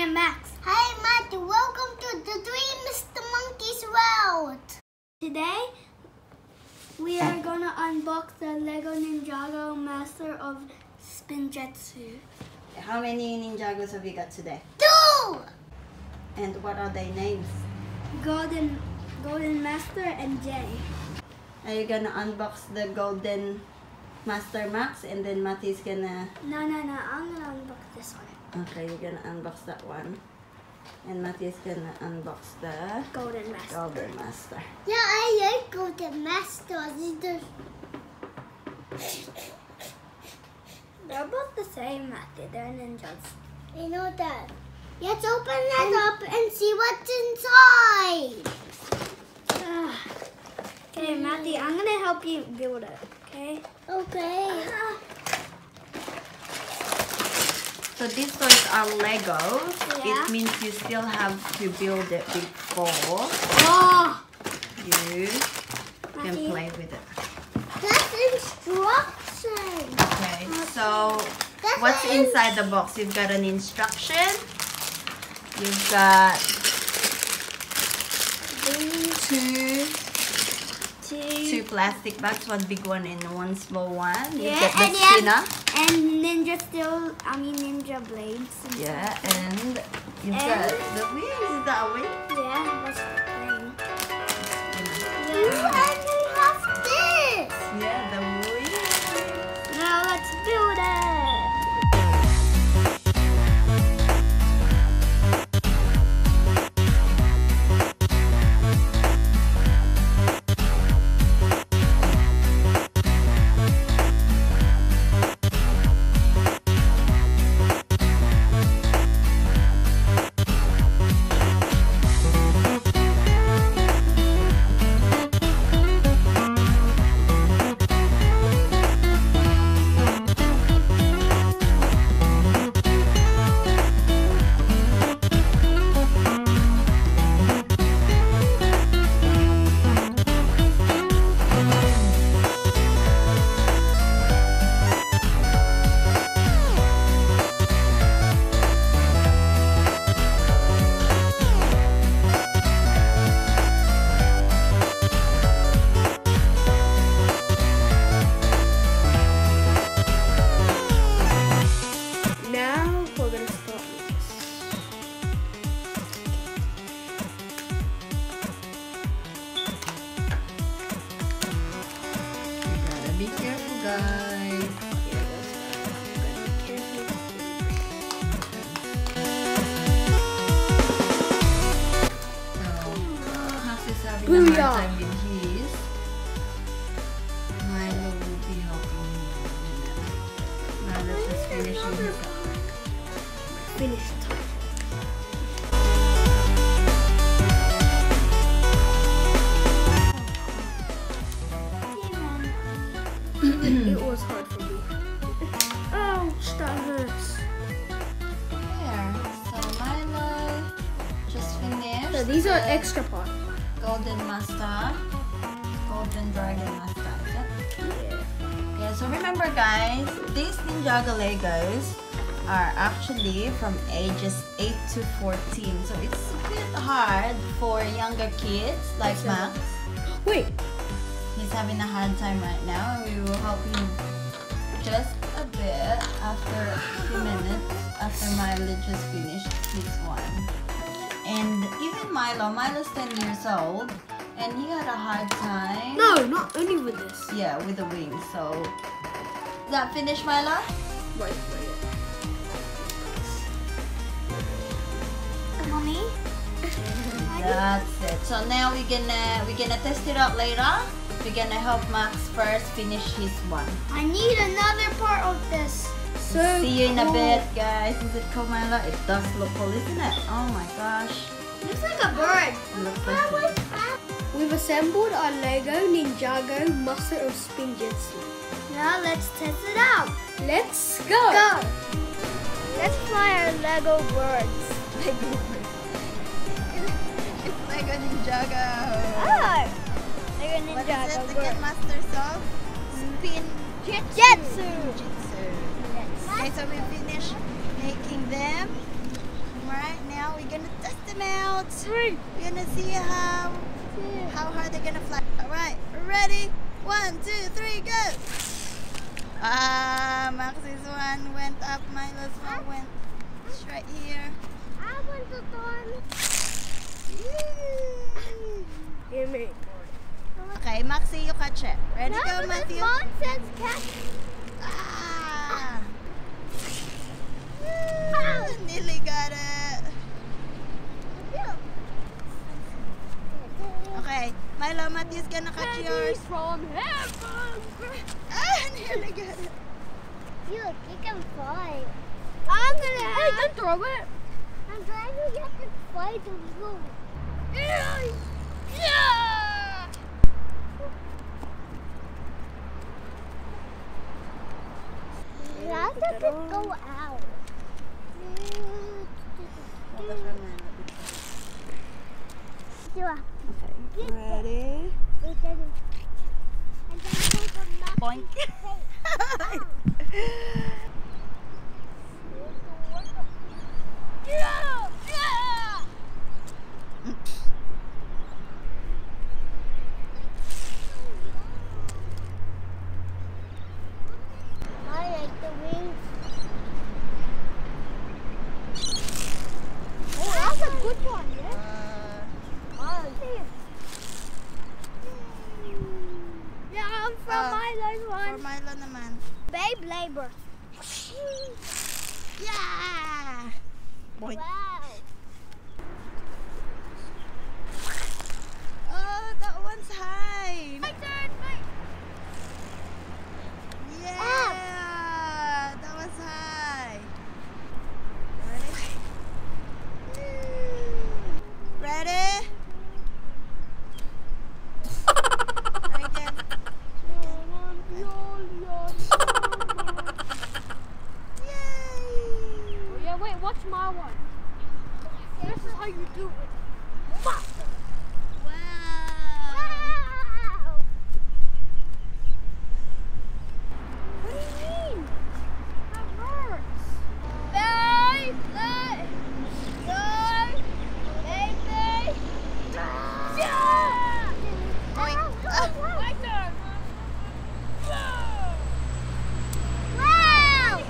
am Max. Hi, Matt. Welcome to the Three Mr. Monkey's World. Today, we are going to unbox the Lego Ninjago Masters of Spinjitzu. How many Ninjagos have you got today? 2! And what are their names? Golden Master and Jay. Are you gonna unbox the Golden Master Max and then Matty's gonna... No, I'm gonna unbox this one. Okay, you're gonna unbox that one. And Matty's gonna unbox the Golden Master. Golden Master. Yeah, I like Golden Master. They're both the same, Matty. They're ninjas. I know that. Let's open that up and see what's inside. Okay, Matty, I'm gonna help you build it, okay? Okay. So these toys are Legos. Yeah. It means you still have to build it before you can Matty. play with it. That's instructions. Okay, so what's inside the box? You've got an instruction. You've got two plastic bags, one big one and one small one. You get the spinner. And ninja blades. Yeah, and you've got the wheel. Is that a wheel? Yeah, that's the thing. You have this. Yeah, the wheel. Now let's build it. Be careful, guys. So, Hans is having a hard time with his. Milo will be helping him. Milo's just finishing his up. Finished. It was hard for me. Ouch, that hurts. There. So Milo just finished. So these are the extra parts. Golden Master. Golden Dragon Master. Is that? Yeah. Yeah, so remember guys, these Ninjago Legos are actually from ages 8 to 14. So it's a bit hard for younger kids like Max. Wait. He's having a hard time right now. We will help him just a bit after a few minutes after Milo just finished his one. And even Milo's 10 years old and he had a hard time. No, not only with this. Yeah, with the wings. So, is that finished, Milo? Wait. Mommy? That's it. So now we're gonna test it out later. We're gonna help Max first finish his one. I need another part of this. So see you in a cool. bit, guys. Is it cool, Milo? It does look cool, isn't it? Oh my gosh. Looks like a bird. It looks like it. We've assembled our Lego Ninjago Masters of Spinjitzu. Now let's test it out. Let's go. Let's fly our Lego birds. It's Lego Ninjago. Oh, Lego What is Ninjago it? The birds. Masters of Spinjitzu. Okay, so we finished making them, right? gonna test them out. We're gonna see how hard they're gonna fly. Alright, ready? 1, 2, 3, go! Maxie's one went up, Milo's one went straight here. I want the thorn. Give me. Okay, Maxie, you catch it. Ready, No, go, Matthew? Mom says catch. Nearly got it. Okay, Milo, Matthew's gonna catch yours. From heaven. Nearly got it. Look, you can fly. Hey, don't throw it. I'm trying to get the fly to go. Yeah. How does it go out? Okay, ready? Boink. I like the wings. Oh, that's a good one, yeah? Yeah, I'm from Milo's For one. Milo naman. Babe labor. Yeah! Boink. Wow. Oh, that one's high. My turn, mate. Yeah! That was high. Ready? Ready? Try again. Yay! Oh, yeah, wait, watch my one. This is how you do it. Faster. Wow! What do you mean? That hurts. Babe, baby. Yeah! Boink. My turn. Wow!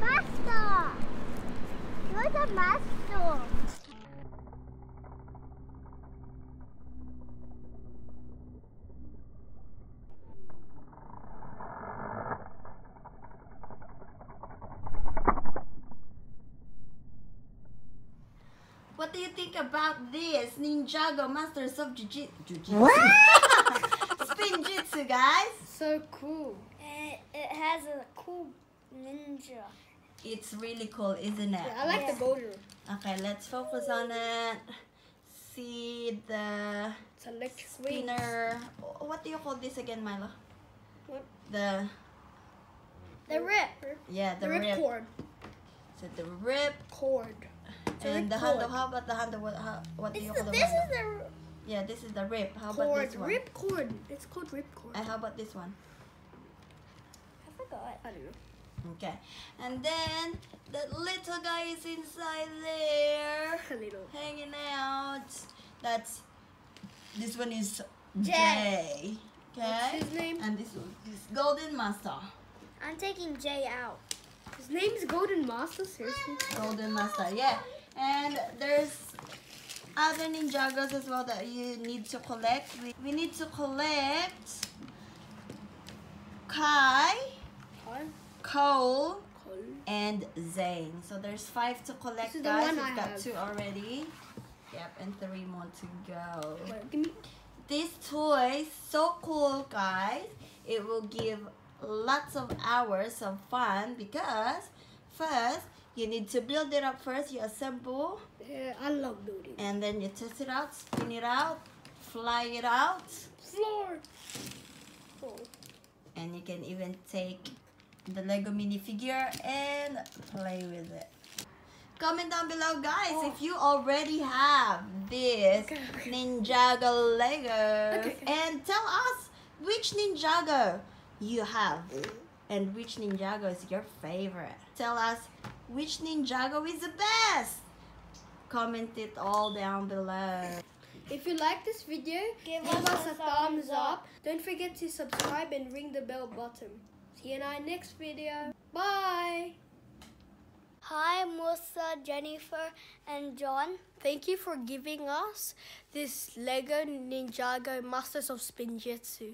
Master! You're the master. What do you think about this Ninjago Masters of Spinjitzu, guys? So cool. It has a cool ninja. It's really cool, isn't it? Yeah, I like the boulder. Okay, let's focus on it. See the It's electric wings. spinner. What do you call this again, Milo? What? The rip. the The rip cord. So the rip Cord. It's a and rip the handle. cord. How about the handle? What do you call the This handle? is the Yeah, this is the rip. How about Cord. this one? Rip cord. It's called rip cord. And how about this one? I forgot. I don't know. Okay. And then that little guy is inside there, A little. hanging out. This one is J. J. Okay. What's his name? And this Golden Master. I'm taking Jay out. His name's Golden Master, seriously? Golden Master, yeah. And there's other Ninjagos as well that you need to collect. We need to collect Kai, Cole, and Zane. So there's 5 to collect, This is the guys. one We've I got have. 2 already. Yep, and 3 more to go. Wait, give me. This toy is so cool, guys. It will give lots of hours of fun because first you need to build it up first. You assemble Yeah, I love building. and then you test it out, spin it out, fly it out, Floor. Oh. and you can even take the Lego minifigure and play with it. Comment down below, guys, if you already have this Ninjago Legos, and tell us which Ninjago you have and which Ninjago is your favorite. Tell us Which Ninjago is the best? Comment it all down below. If you like this video, give us a thumbs up. Don't forget to subscribe and ring the bell button. See you in our next video. Bye! Hi, Musa, Jennifer, and John. Thank you for giving us this Lego Ninjago Masters of Spinjitzu.